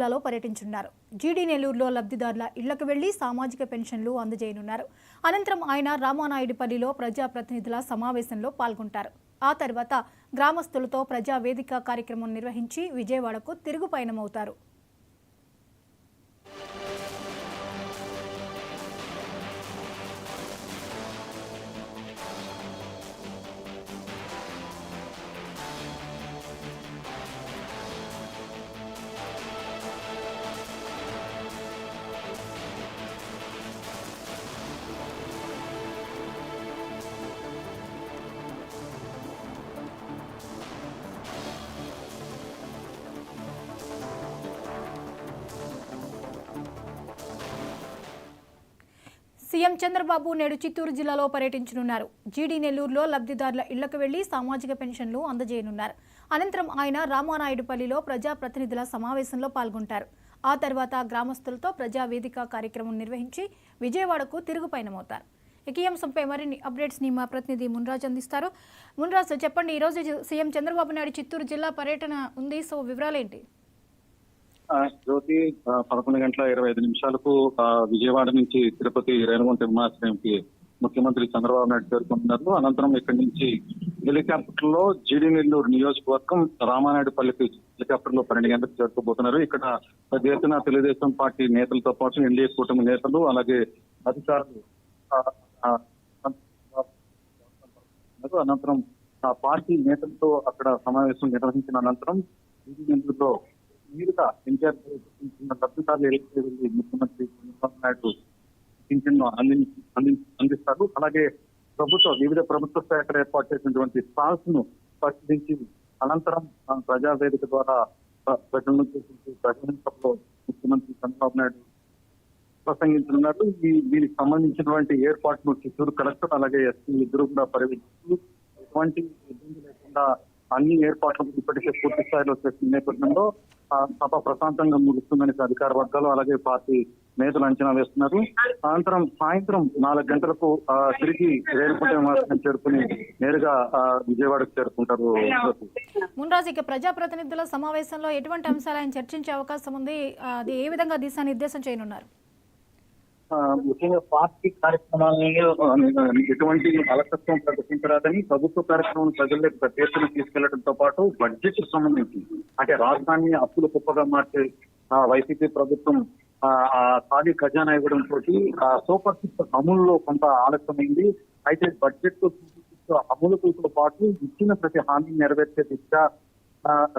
జిల్లాలో పర్యటించనున్నారు. జీడీ నెల్లూరులో లబ్ధిదారుల ఇళ్లకు వెళ్లి సామాజిక పెన్షన్లు అందజేయనున్నారు. అనంతరం ఆయన రామానాయుడుపల్లిలో ప్రజాప్రతినిధుల సమావేశంలో పాల్గొంటారు. ఆ తర్వాత గ్రామస్తులతో ప్రజావేదిక కార్యక్రమం నిర్వహించి విజయవాడకు తిరుగు పయనమవుతారు. సీఎం చంద్రబాబు నేడు చిత్తూరు జిల్లాలో పర్యటించనున్నారు. జీడీ నెల్లూరులో లబ్ధిదారుల ఇళ్లకు వెళ్లి సామాజిక పెన్షన్లు అందజేయనున్నారు. అనంతరం ఆయన రామానాయుడుపల్లిలో ప్రజాప్రతినిధుల సమావేశంలో పాల్గొంటారు. ఆ తర్వాత గ్రామస్తులతో ప్రజావేదిక కార్యక్రమం నిర్వహించి విజయవాడకు తిరుగు పయనమవుతారు. ఈ అంశంపై మరిన్ని అప్డేట్స్ ని మా ప్రతినిధి మున్రాజ్ అందిస్తారు. మున్రాజ్, చెప్పండి, ఈ రోజు సీఎం చంద్రబాబు నాయుడు చిత్తూరు జిల్లా పర్యటన ఉంది. సో వివరాలేంటి? జ్యోతి 11:25 విజయవాడ నుంచి తిరుపతి రేణుగుంట విమానాశ్రయంకి ముఖ్యమంత్రి చంద్రబాబు నాయుడు చేరుకుంటున్నారు. అనంతరం ఇక్కడి నుంచి హెలికాప్టర్ లో జీడీ నెల్లూరు నియోజకవర్గం రామానాయుడుపల్లికి హెలికాప్టర్ లో 12 గంటలకు చేరుకోబోతున్నారు. ఇక్కడ పెద్ద ఎత్తున తెలుగుదేశం పార్టీ నేతలతో పాటు ఎన్డీఏ కూటమి నేతలు అలాగే అధికారులు అనంతరం ఆ పార్టీ నేతలతో అక్కడ సమావేశం నిర్వహించిన అనంతరం జీడీ నెల్లూరులో మీరుగా ఇన్ఛార్జ్ లబ్ధిదారులు వెళ్ళి ముఖ్యమంత్రి చంద్రబాబు నాయుడు పింఛన్ను అందిస్తారు. అలాగే వివిధ ప్రభుత్వ శాఖలు ఏర్పాటు చేసినటువంటి స్టాల్స్ ను పరిశీలించి అనంతరం ప్రజావేదిక ద్వారా ప్రజలను బహిరంగ సభలో ముఖ్యమంత్రి చంద్రబాబు నాయుడు ప్రసంగించనున్నారు. దీనికి సంబంధించినటువంటి ఏర్పాట్లు చిత్తూరు కలెక్టర్ అలాగే ఎస్పీ ఇద్దరు కూడా పర్యవేక్షిస్తూ ఎటువంటి ఇబ్బంది లేకుండా అన్ని ఏర్పాట్లను ఇప్పటికే పూర్తి స్థాయిలో చేసిన నేపథ్యంలో సభ ప్రశాంతంగా ముగుస్తుందని అధికార వర్గాలు అలాగే పార్టీ నేతలు అంచనా వేస్తున్నారు. అనంతరం సాయంత్రం 4 గంటలకు తిరిగి రేణుగుంట విమానాశ్రయం చేరుకుని నేరుగా విజయవాడకు చేరుకుంటారు. మున్రాజ్, ఇక ప్రజాప్రతినిధుల సమావేశంలో ఎటువంటి అంశాలు ఆయన చర్చించే అవకాశం ఉంది? అది ఏ విధంగా దిశానిర్దేశం చేయనున్నారు? ముఖ్యంగా పార్టీ కార్యక్రమాలను ఎటువంటి అలసత్వం ప్రదర్శించరాదని ప్రభుత్వ కార్యక్రమం ప్రజల్లోకి పెద్ద ఎత్తున తీసుకెళ్లడంతో పాటు బడ్జెట్ సంబంధించి అంటే రాజధానిని అప్పుల కుప్పగా మార్చే వైసీపీ ప్రభుత్వం ఖాళీ ఖజానా ఇవ్వడం తోటి సూపర్ సిక్స్ అమలులో కొంత ఆలస్యమైంది. అయితే బడ్జెట్ అమలుతో పాటు ఇచ్చిన ప్రతి హామీని నెరవేర్చే దిశగా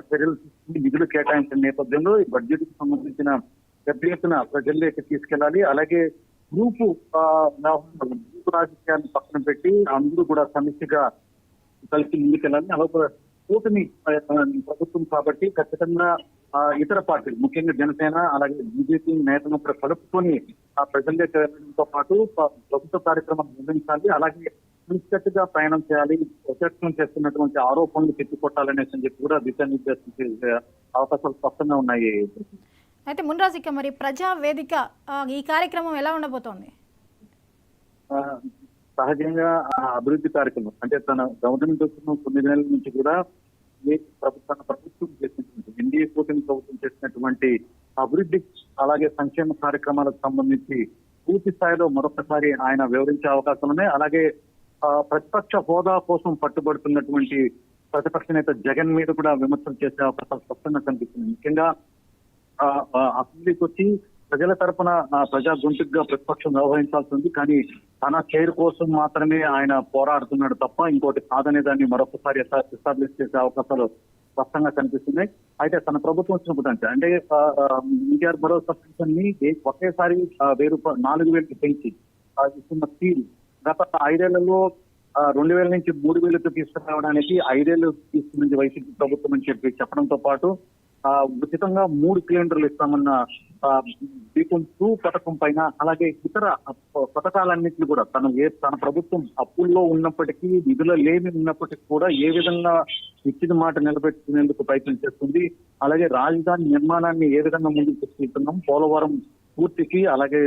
చర్యలు తీసుకుని నిధులు కేటాయించిన నేపథ్యంలో ఈ బడ్జెట్ కు సంబంధించిన పెద్ద ఎత్తున ప్రజల్లోకి తీసుకెళ్లాలి. అలాగే గ్రూపు రాజకీయాన్ని పక్కన పెట్టి అందరూ కూడా సమిష్టిగా కలిసి ముందుకెళ్ళాలి. అలాగే కూటమి ప్రభుత్వం కాబట్టి ఖచ్చితంగా ఇతర పార్టీలు ముఖ్యంగా జనసేన అలాగే బీజేపీ నేతలను కూడా కలుపుకొని ప్రజల్లోకి వెళ్ళడంతో పాటు ప్రభుత్వ కార్యక్రమాలు నిర్వహించాలి. అలాగే కలిసికట్టుగా ప్రయాణం చేయాలి. ప్రత్యక్షం చేస్తున్నటువంటి ఆరోపణలు తిప్పికొట్టాలనేసి చెప్పి కూడా దిశానిర్దేశం చేసే అవకాశాలు స్పష్టంగా ఉన్నాయి. అయితే మున్రాజ్, ఇక మరి ప్రజావేదిక ఈ కార్యక్రమం ఎలా ఉండబోతోంది? సహజంగా అభివృద్ధి కార్యక్రమం అంటే తన గవర్నమెంట్ వచ్చిన 9 నెలల నుంచి కూడా ప్రభుత్వం చేసినటువంటి ఎన్డీఏ కూటమి ప్రభుత్వం చేసినటువంటి అభివృద్ధి అలాగే సంక్షేమ కార్యక్రమాలకు సంబంధించి పూర్తి స్థాయిలో మరొకసారి ఆయన వివరించే అవకాశాలు ఉన్నాయి. అలాగే ప్రతిపక్ష హోదా కోసం పట్టుబడుతున్నటువంటి ప్రతిపక్ష నేత జగన్ మీద కూడా విమర్శలు చేసే అవకాశాలు స్పష్టంగా కనిపిస్తుంది. ముఖ్యంగా అసెంబ్లీకి వచ్చి ప్రజల తరఫున ప్రజా గొంతుగా ప్రతిపక్షం వ్యవహరించాల్సి ఉంది. కానీ తన చైర్ కోసం మాత్రమే ఆయన పోరాడుతున్నాడు తప్ప ఇంకోటి కాదనే దాన్ని మరొకసారి ఎస్టాబ్లిష్ చేసే అవకాశాలు స్పష్టంగా కనిపిస్తున్నాయి. అయితే తన ప్రభుత్వం వచ్చినప్పుడు అంటే ఎన్టీఆర్ భరోసా పెన్షన్ని ఒకేసారి 4,000 పెంచి ఇస్తున్న తీరు గత 5 ఏళ్లలో 2,000 నుంచి 3,000కు తీసుకురావడానికి 5 ఏళ్లు తీసుకున్నది వైసీపీ ప్రభుత్వం అని చెప్పడంతో పాటు ఉచితంగా 3 సిలిండర్లు ఇస్తామన్న దీపం 2 పథకం పైన అలాగే ఇతర పథకాలన్నింటినీ కూడా తన ప్రభుత్వం అప్పుల్లో ఉన్నప్పటికీ నిధుల లేమి ఉన్నప్పటికీ కూడా ఏ విధంగా ఇచ్చిన మాట నిలబెట్టుకునేందుకు ప్రయత్నం చేస్తుంది. అలాగే రాజధాని నిర్మాణాన్ని ఏ విధంగా ముందుకు తీసుకెళ్తున్నాం, పోలవరం పూర్తికి అలాగే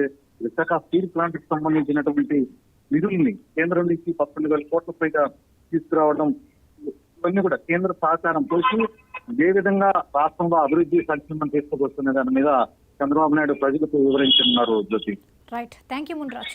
విశాఖ స్టీల్ ప్లాంట్ కి సంబంధించినటువంటి నిధుల్ని కేంద్రం నుంచి 11,000 కోట్ల పైగా తీసుకురావడం ఇవన్నీ కూడా కేంద్ర సహకారం తోటి ఏ విధంగా రాష్ట్రంలో అభివృద్ధి సంక్షేమం తీసుకువస్తున్న దాని మీద చంద్రబాబు నాయుడు ప్రజలకు వివరించనున్నారు Jyothi. Right, thank you Munraj.